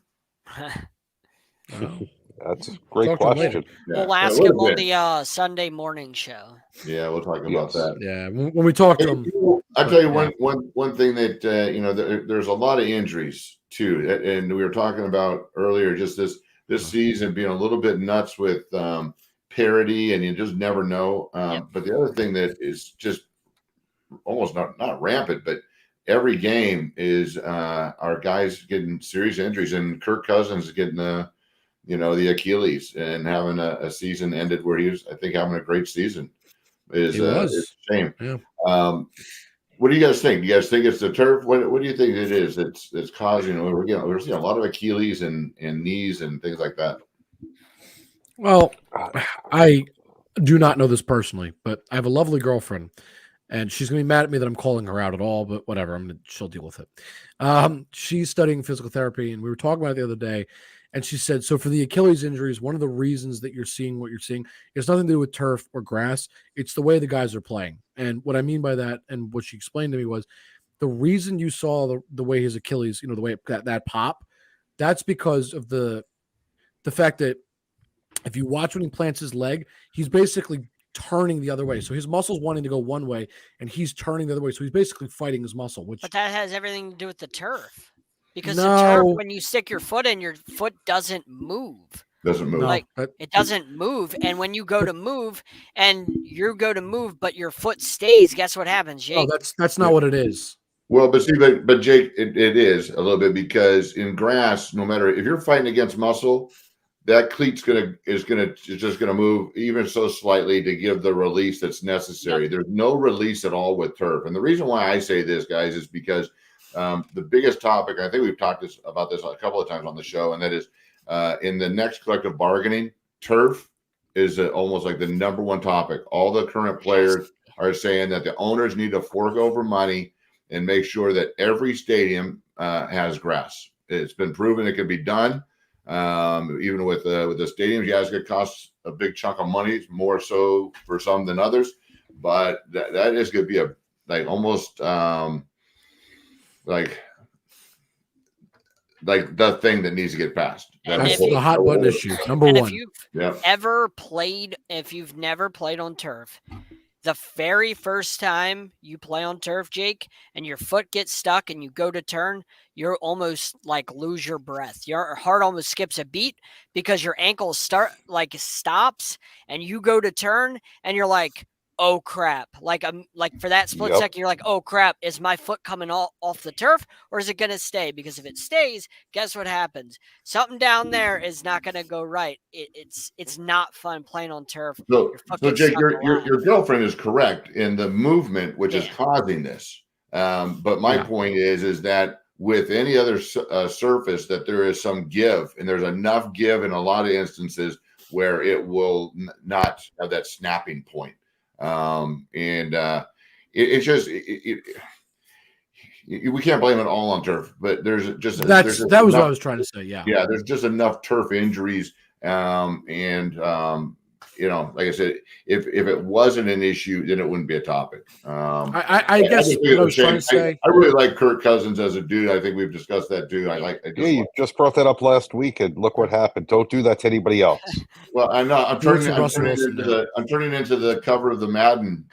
That's a great Talk to him question. later. We'll ask him on the Sunday morning show. Yeah, we'll talk about Yes. that. Yeah, when we talk to him. I'll tell you one thing that there's a lot of injuries too, and we were talking about earlier. Just this season being a little bit nuts with parity, and you just never know. But the other thing that is just almost not rampant, but every game is our guys getting serious injuries, and Kirk Cousins is getting the Achilles and having a season ended where he was, I think, having a great season. Is a shame. Yeah. What do you guys think? Do you guys think it's the turf? What do you think it is that's causing? We're seeing a lot of Achilles and knees and things like that. Well, I do not know this personally, but I have a lovely girlfriend, and she's gonna be mad at me that I'm calling her out at all. But whatever, she'll deal with it. She's studying physical therapy, and we were talking about it the other day. And she said, so for the Achilles injuries, one of the reasons that you're seeing what you're seeing is nothing to do with turf or grass. It's the way the guys are playing. And what I mean by that, and what she explained to me, was the reason you saw the way his Achilles, the way that pop, that's because of the fact that if you watch when he plants his leg, he's basically turning the other way. So his muscle's wanting to go one way, and he's turning the other way. So he's basically fighting his muscle. But that has everything to do with the turf. Because the turf, when you stick your foot in, your foot doesn't move. Doesn't move. It doesn't move. And when you go to move, but your foot stays, guess what happens, Jake? No, that's not what it is. Well, but Jake, it is a little bit, because in grass, no matter if you're fighting against muscle, that cleat's is just gonna move even so slightly to give the release that's necessary. Yep. There's no release at all with turf. And the reason why I say this, guys, is because the biggest topic, I think we've talked about this a couple of times on the show, and that is in the next collective bargaining, turf is almost like the number one topic. All the current players are saying that the owners need to fork over money and make sure that every stadium has grass. It's been proven it can be done. Even with the stadiums, it's going to cost a big chunk of money, more so for some than others. But that is going to be almost like the thing that needs to get passed. That's the hot button issue, number one. If you've never played on turf, the very first time you play on turf, Jake, and your foot gets stuck and you go to turn, you're almost lose your breath. Your heart almost skips a beat because your ankle stops and you go to turn and you're like, oh crap. For that split second, you're like, oh crap, is my foot coming off the turf or is it going to stay? Because if it stays, guess what happens? Something down there is not going to go right. It's not fun playing on turf. So Jake, your girlfriend is correct in the movement, which is causing this. But my point is that with any other surface, that there is some give, and there's enough give in a lot of instances where it will not have that snapping point. It's just we can't blame it all on turf, but that was what I was trying to say. Yeah, there's just enough turf injuries, like I said, if it wasn't an issue, then it wouldn't be a topic. I guess what I was trying to say. I really like Kirk Cousins as a dude. I think we've discussed that too. You just brought that up last week, and look what happened. Don't do that to anybody else. Well, I'm not. I'm turning into the cover of the Madden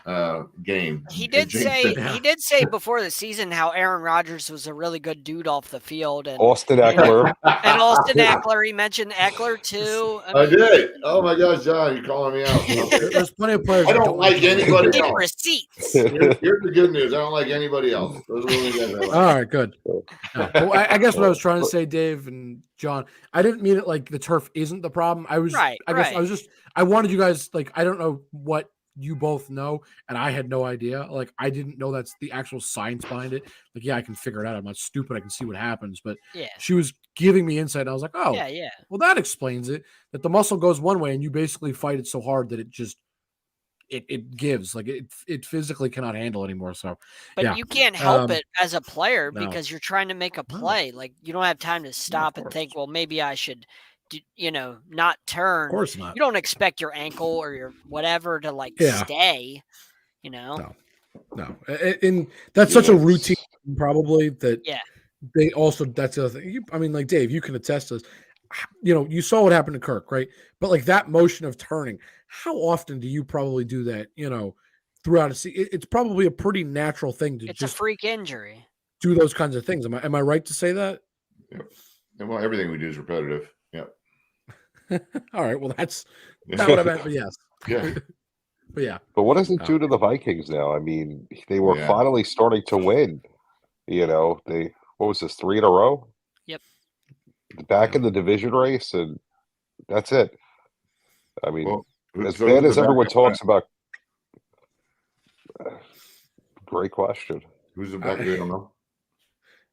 game. He did say before the season how Aaron Rodgers was a really good dude off the field, and Austin Eckler. And Austin Eckler. He mentioned Eckler too. I did. Oh my gosh, John, you're calling me out. There's plenty of players. I don't like anybody else. Receipts. Here's the good news. I don't like anybody else. Those are the only guys I like. All right, good. Well, I guess what I was trying to say, Dave and John, I didn't mean it like the turf isn't the problem. I wanted you guys, I don't know what you both know, and I had no idea. Like, I didn't know that's the actual science behind it. Like, yeah, I can figure it out. I'm not stupid. I can see what happens. But Yeah. she was giving me insight. And I was like, oh, Yeah. well, that explains it. That the muscle goes one way, and you basically fight it so hard that it just it gives. Like, it physically cannot handle anymore. So, But yeah. you can't help it as a player no. because you're trying to make a No. play. Like, you don't have time to stop and think, well, maybe I should, not turn. Of course not. You don't expect your ankle or your whatever to stay, No. And that's such a routine probably that they also, that's the other thing. I mean, like, Dave, you can attest to this. You saw what happened to Kirk, right? But like that motion of turning, how often do you probably do that, throughout a season? It's probably a pretty natural thing to it's just a freak injury. Do those kinds of things. Am I right to say that? Yep. And well, everything we do is repetitive. Yep. All right. Well, that's not what I meant, but yes. Yeah. But yeah. But what does it do to the Vikings now? I mean, they were finally starting to win. What was this, 3 in a row? Yep. Back in the division race, and that's it. I mean, as so bad as the everyone backup, talks about. Great question. Who's the back? I don't know.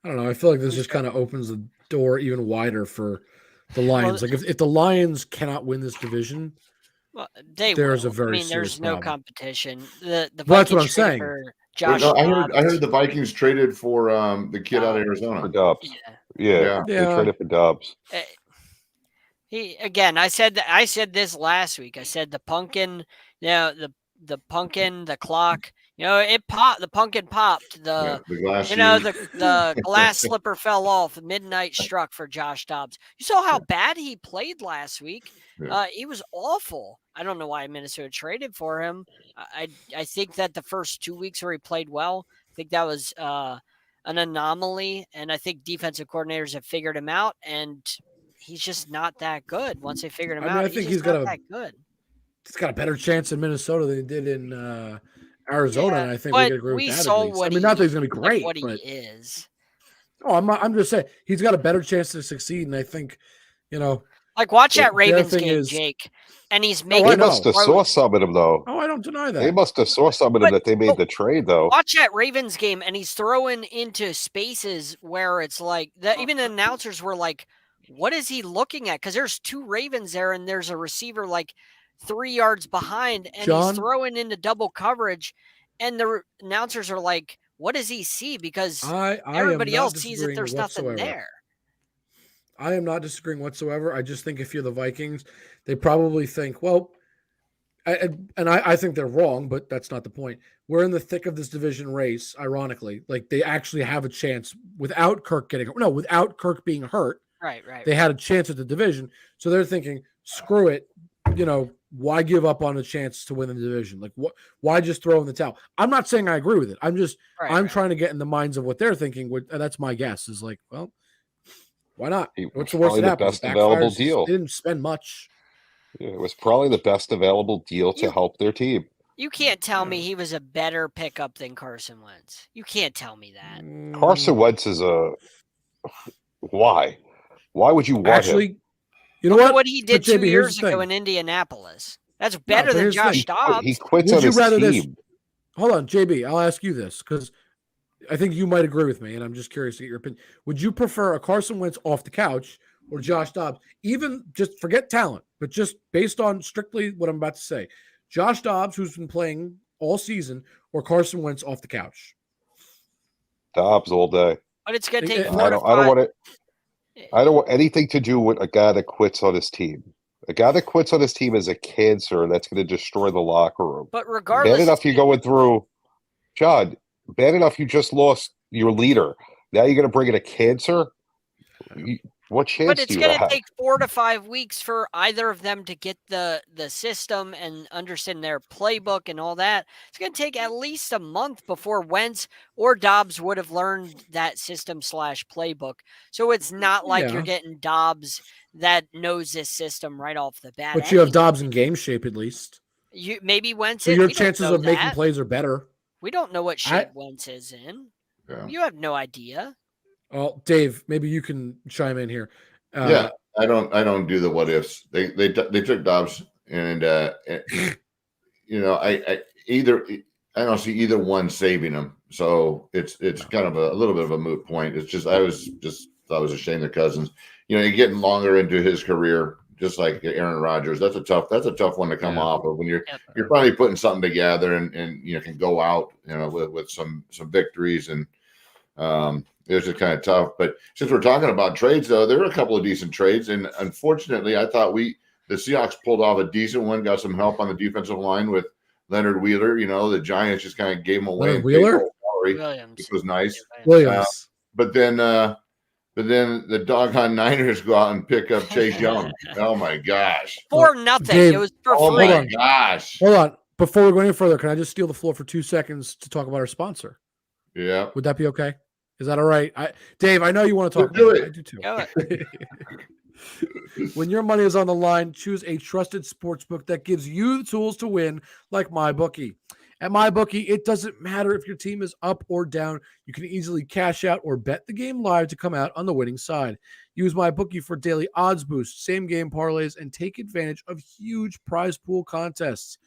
I don't know. I feel like this just kind of opens the door even wider for the Lions. Like if the Lions cannot win this division, well, there's will. a very there's no problem. competition. The Vikings that's what I'm saying. For Josh No, I heard the Vikings traded for the kid out of Arizona. For Dubs. Yeah. They traded for Dubs. I said this last week. I said the pumpkin, the pumpkin, the clock, it popped. The pumpkin popped. The glass. The glass slipper fell off. Midnight struck for Josh Dobbs. You saw how bad he played last week. Yeah. He was awful. I don't know why Minnesota traded for him. I think that the first 2 weeks where he played well, I think that was an anomaly, and I think defensive coordinators have figured him out, and he's just not that good. Once they figured him out, I think he's not that good. He's got a better chance in Minnesota than he did in Arizona, and I think we could agree with that. Saw what not that he's going to be great, what but he is. Oh, I'm just saying he's got a better chance to succeed, and I think, like watch that Ravens game, Jake, and he's making. They must have saw some of him though. Oh, I don't deny that. They must have saw some of him that they made the trade though. Watch that Ravens game, and he's throwing into spaces where it's like that. Even the announcers were like, "What is he looking at?" Because there's 2 Ravens there, and there's a receiver like 3 yards behind, and he's throwing into double coverage, and the announcers are like, "What does he see?" Because everybody else sees that there's nothing there. I am not disagreeing whatsoever. I just think if you're the Vikings, they probably think, well, I think they're wrong, but that's not the point. We're in the thick of this division race, ironically. Like, they actually have a chance without Kirk without Kirk being hurt. Right. They had a chance at the division. So they're thinking, screw it. Why give up on a chance to win the division? Like, why just throw in the towel? I'm not saying I agree with it. I'm just, I'm trying to get in the minds of what they're thinking. And that's my guess is like, well, why not? What's the worst that happens? Best available deal. They didn't spend much. Yeah, it was probably the best available deal to help their team. You can't tell me he was a better pickup than Carson Wentz. You can't tell me that. Carson Wentz is why? Why would you want him? You know what? What he did 2 years ago in Indianapolis. That's better than Josh Dobbs. He quits on his team. Hold on, JB. I'll ask you this because I think you might agree with me, and I'm just curious to get your opinion. Would you prefer a Carson Wentz off the couch or Josh Dobbs? Even just forget talent, but just based on strictly what I'm about to say. Josh Dobbs, who's been playing all season, or Carson Wentz off the couch? Dobbs all day. But it's going to take 4 I to 5. I don't want anything to do with a guy that quits on his team. A guy that quits on his team is a cancer that's going to destroy the locker room. But regardless, bad enough you're going through, John. Bad enough you just lost your leader. Now you're going to bring in a cancer. What chance? But it's going to take 4 to 5 weeks for either of them to get the system and understand their playbook and all that. It's going to take at least a month before Wentz or Dobbs would have learned that system / playbook. So it's not like you're getting Dobbs that knows this system right off the bat. But you have Dobbs in game shape at least. You maybe Wentz. So your chances of making plays are better. We don't know what shape Wentz is in. Yeah. You have no idea. Oh, Dave, maybe you can chime in here. I don't do the what ifs. They took Dobbs and I don't see either one saving him. So it's kind of a little bit of a moot point. It's just I thought it was a shame the Cousins. You're getting longer into his career, just like Aaron Rodgers. That's a tough one to come off of when you're finally putting something together and can go out with some victories and it's just kind of tough. But since we're talking about trades, though, there are a couple of decent trades, and unfortunately, I thought the Seahawks pulled off a decent one, got some help on the defensive line with Leonard Wheeler. The Giants just kind of gave him away. Leonard Wheeler, Williams, which was nice. Williams. But then the doggone Niners go out and pick up Chase Young. Oh my gosh! For nothing. Dave, it was for Oh free. my gosh! Hold on. Before we go any further, can I just steal the floor for 2 seconds to talk about our sponsor? Yeah. Would that be okay? Is that all right? Dave, I know you want to talk Do about it. I do too. Go When your money is on the line, choose a trusted sportsbook that gives you the tools to win, like MyBookie. At MyBookie, it doesn't matter if your team is up or down. You can easily cash out or bet the game live to come out on the winning side. Use MyBookie for daily odds boosts, same-game parlays, and take advantage of huge prize pool contests.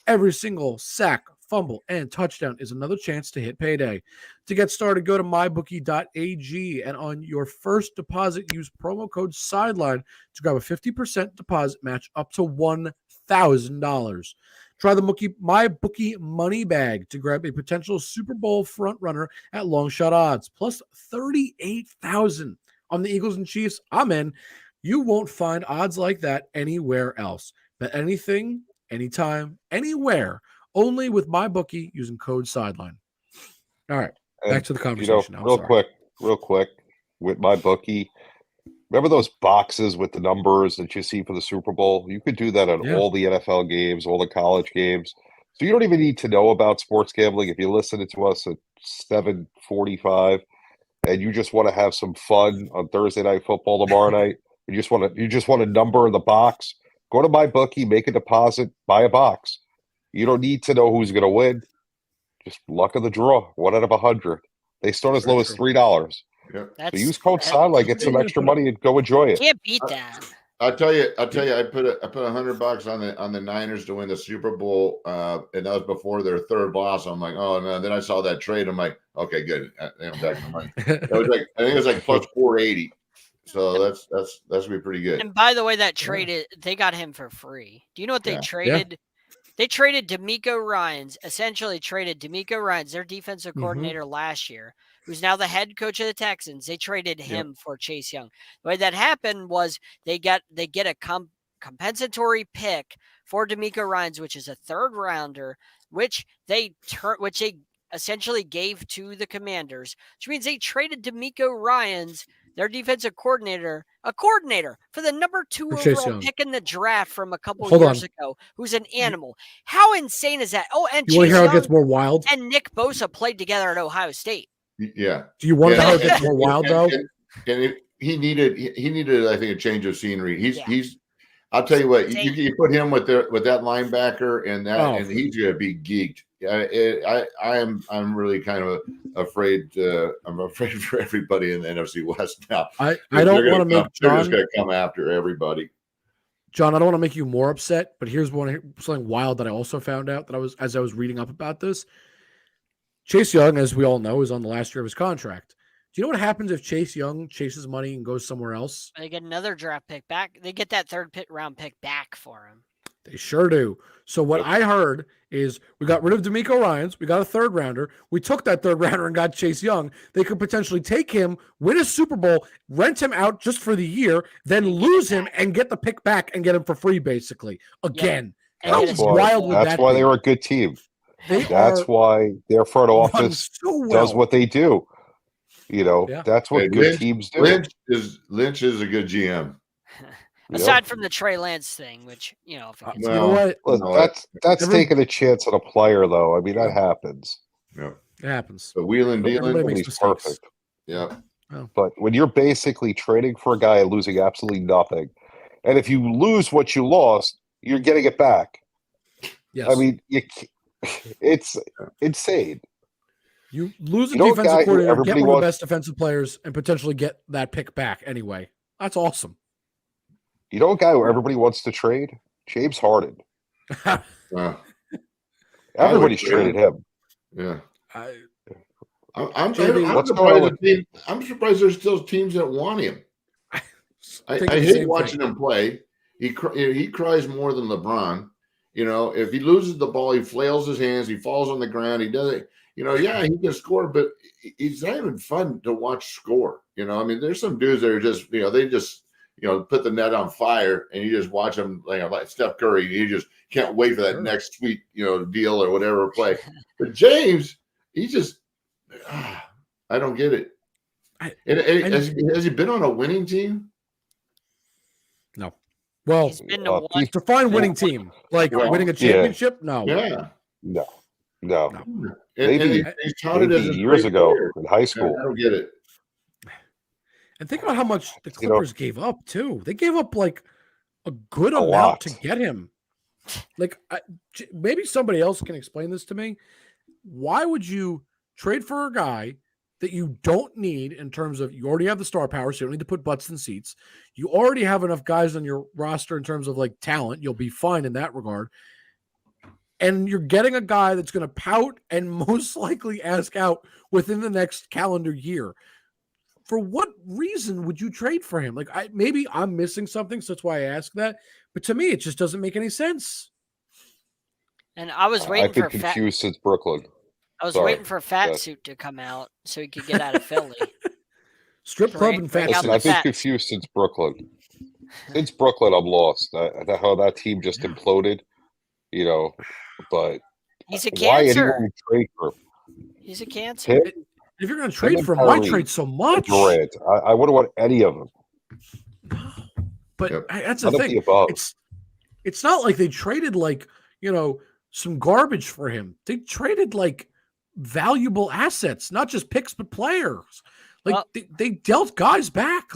Every single sack, fumble, and touchdown is another chance to hit payday. To get started, go to mybookie.ag, and on your first deposit, use promo code SIDELINE to grab a 50% deposit match up to $1,000. Try the MyBookie money bag to grab a potential Super Bowl frontrunner at long shot odds, plus $38,000 on the Eagles and Chiefs. I'm in. You won't find odds like that anywhere else. Bet anything, anytime, anywhere. Only with MyBookie using code SIDELINE. All right, back to the conversation. Real quick, with MyBookie, remember those boxes with the numbers that you see for the Super Bowl? You could do that on all the NFL games, all the college games. So you don't even need to know about sports gambling. If you listen to us at 7:45 and you just want to have some fun on Thursday Night Football tomorrow night, you just want a number in the box, go to MyBookie, make a deposit, buy a box. You don't need to know who's going to win. Just luck of the draw, 1 out of 100. They start as low as $3. Yep. So use code SIDELINE, get some extra money, and go enjoy it. Can't beat that. I'll tell you. I put $100 on the Niners to win the Super Bowl, and that was before their third loss. I'm like, oh no. Then I saw that trade. I'm like, okay, good. I'm back my money. It was like I think it was like plus 480. So that's gonna be pretty good. And by the way, that traded they got him for free. Do you know what they traded? They traded DeMeco Ryans, essentially traded DeMeco Ryans, their defensive coordinator last year, who's now the head coach of the Texans. They traded him for Chase Young. The way that happened was they get a compensatory pick for DeMeco Ryans, which is a third rounder, which they essentially gave to the Commanders, which means they traded DeMeco Ryans, their defensive coordinator, a coordinator for the number 2 overall pick in the draft from a couple years ago, who's an animal. How insane is that? Oh, and you want to hear how it gets more wild? And Nick Bosa played together at Ohio State. Yeah. Do you want to know how it gets more wild though? And he needed, I think, a change of scenery. He's. I'll tell you what, you put him with that linebacker and and he's gonna be geeked. I'm really kind of afraid. I'm afraid for everybody in the NFC West now. I don't want to make John. They're just gonna come after everybody. John, I don't want to make you more upset, but here's something wild that I also found out as I was reading up about this. Chase Young, as we all know, is on the last year of his contract. Do you know what happens if Chase Young chases money and goes somewhere else? They get another draft pick back. They get that third round pick back for him. They sure do. So what I heard is we got rid of DeMeco Ryans. We got a third rounder. We took that third rounder and got Chase Young. They could potentially take him, win a Super Bowl, rent him out just for the year, then lose him and get the pick back and get him for free, basically. Again. Yeah. That's why they were a good team. That's why their front office does what they do. That's what good teams do. Lynch is a good GM. Aside from the Trey Lance thing, which you know what? That's taking a chance on a player, though. I mean, that happens. Yeah, it happens. But wheeling, dealing, he's perfect. Yeah. Oh. But when you're basically trading for a guy and losing absolutely nothing, and if you lose what you lost, you're getting it back. Yes. I mean, it's insane. You lose a defensive coordinator, get one of the best defensive players, and potentially get that pick back anyway. That's awesome. You know a guy who everybody wants to trade? James Harden. Everybody's traded him. Yeah. I'm surprised there's still teams that want him. I hate watching him play. He cries more than LeBron. If he loses the ball, he flails his hands. He falls on the ground. He does it. Yeah, he can score, but he's not even fun to watch score. There's some dudes that are just, they just, put the net on fire, and you just watch them like Steph Curry. You just can't wait for that next sweet, deal or whatever play. But James, he just, I don't get it. Has he been on a winning team? No. Well, he's been to one. Define winning team. Like winning a championship? Yeah. No. Yeah. No. Maybe years ago in high school. I don't get it. And think about how much the Clippers gave up, too. They gave up, like, a good amount to get him. Like, maybe somebody else can explain this to me. Why would you trade for a guy that you don't need in terms of you already have the star power, so you don't need to put butts in seats. You already have enough guys on your roster in terms of, like, talent. You'll be fine in that regard. And you're getting a guy that's going to pout and most likely ask out within the next calendar year. For what reason would you trade for him? Like, maybe I'm missing something, so that's why I ask that. But to me, it just doesn't make any sense. And I was waiting for confused since Brooklyn. I was waiting for Fat Suit to come out so he could get out of Philly. Strip club and Fat Suit. I've been confused since Brooklyn. Since Brooklyn, I'm lost. How that team just imploded, but he's a why cancer. anyone would trade for him? He's a cancer. If you're going to trade for him, why trade so much? Durant. I wouldn't want any of them. But that's the thing. It's not like they traded some garbage for him. They traded valuable assets, not just picks, but players. They dealt guys back.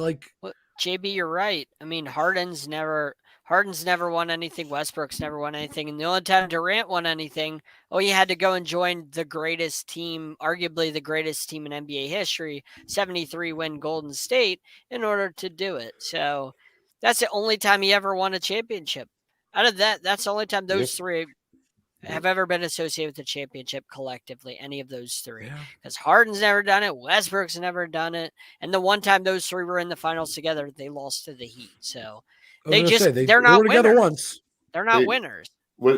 JB, you're right. I mean, Harden's never won anything. Westbrook's never won anything. And the only time Durant won anything, he had to go and join the greatest team, arguably the greatest team in NBA history, 73-win Golden State, in order to do it. So that's the only time he ever won a championship. Out of that, that's the only time those three have ever been associated with the championship collectively, any of those three. Because Harden's never done it, Westbrook's never done it, and the one time those three were in the finals together, they lost to the Heat. So they're not winners. Once. They're not winners.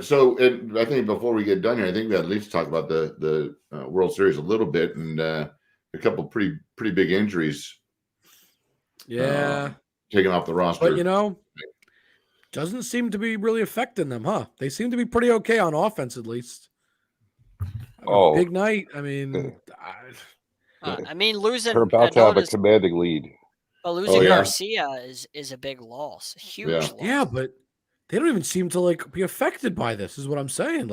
So, and I think before we get done here, I think we at least talk about the World Series a little bit, and a couple pretty big injuries. Yeah, taken off the roster. But doesn't seem to be really affecting them, huh? They seem to be pretty okay on offense, at least. Big night. I mean, losing. They're about to have a commanding lead. But losing Garcia is a big loss, a huge loss. Yeah, but they don't even seem to be affected by this. Is what I'm saying.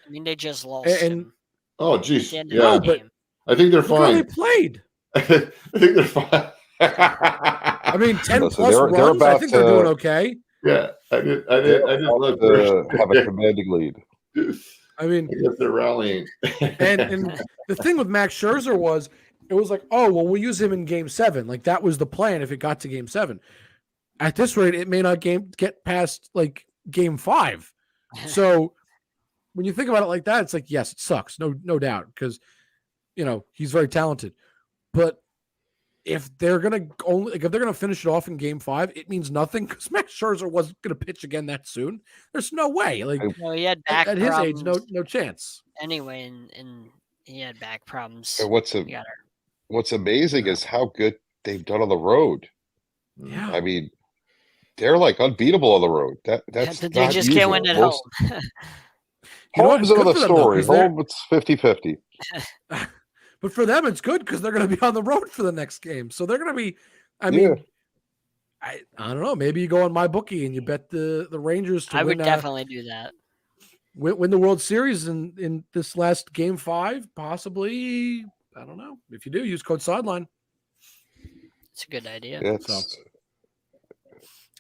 They just lost. him. Oh, geez. Yeah, but I think they're fine. They played. I think they're fine. 10 plus runs. I think they're doing okay. Yeah, I did look to have a commanding lead. I guess they're rallying. and the thing with Max Scherzer was, it was we'll use him in Game 7. That was the plan if it got to Game 7. At this rate, it may not get past Game 5. So when you think about it like that, it's yes, it sucks, no doubt, because he's very talented. But if they're gonna finish it off in Game 5, it means nothing because Max Scherzer wasn't gonna pitch again that soon. There's no way. He had back at his age, no chance. Anyway, and he had back problems. And what's amazing is how good they've done on the road. Yeah, they're unbeatable on the road. That's they just can't win at home. Home's another story. Home, it's 50-50. But for them, it's good because they're going to be on the road for the next game. So they're going to be, I don't know. Maybe you go on my bookie and you bet the Rangers to win. I would definitely do that. Win the World Series in this last Game 5, possibly. I don't know. If you do, use code Sideline. It's a good idea.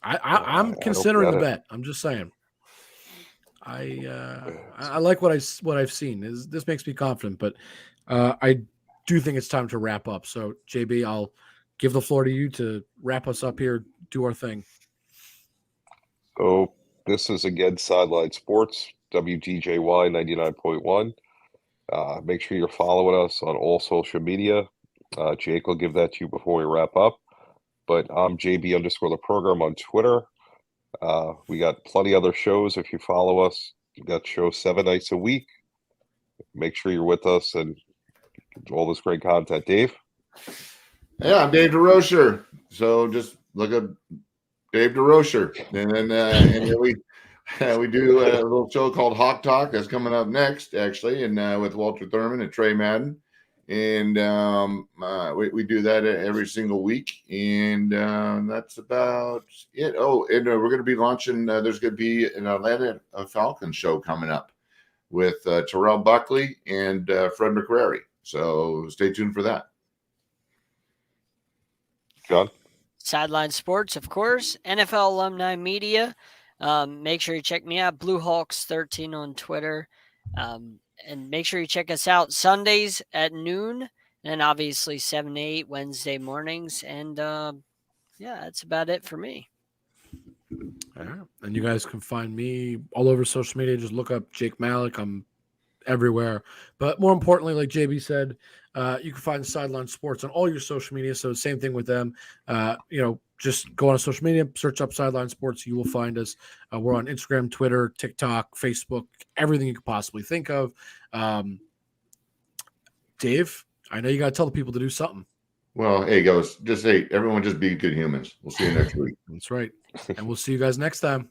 I'm considering the bet. I'm just saying. I like what I've seen. This makes me confident, but I do think it's time to wrap up. So JB, I'll give the floor to you to wrap us up here. Do our thing. So this is again Sideline Sports. WDJY 99.1. Make sure you're following us on all social media. Jake will give that to you before we wrap up. But I'm JB _ the program on Twitter. We got plenty other shows. If you follow us, we got shows 7 nights a week. Make sure you're with us and all this great content. Dave? Yeah, I'm Dave DeRocher. So just look up Dave DeRocher. And then we do a little show called Hawk Talk that's coming up next, actually, and with Walter Thurman and Trey Madden. And we do that every single week. And that's about it. Oh, and we're going to be launching, there's going to be an Atlanta Falcons show coming up with Terrell Buckley and Fred McCrary. So stay tuned for that. John? Sideline Sports, of course. NFL Alumni Media. Make sure you check me out. Blue Hawks 13 on Twitter. And make sure you check us out Sundays at noon. And obviously 7 to 8 Wednesday mornings. And that's about it for me. All right. And you guys can find me all over social media. Just look up Jake Malik. I'm everywhere. But more importantly, like JB said, you can find Sideline Sports on all your social media. So same thing with them. Just go on social media, search up Sideline Sports. You will find us. We're on Instagram, Twitter, TikTok, Facebook, everything you could possibly think of. Dave, I know you got to tell the people to do something. Well, hey, everyone just be good humans. We'll see you next week. That's right. And we'll see you guys next time.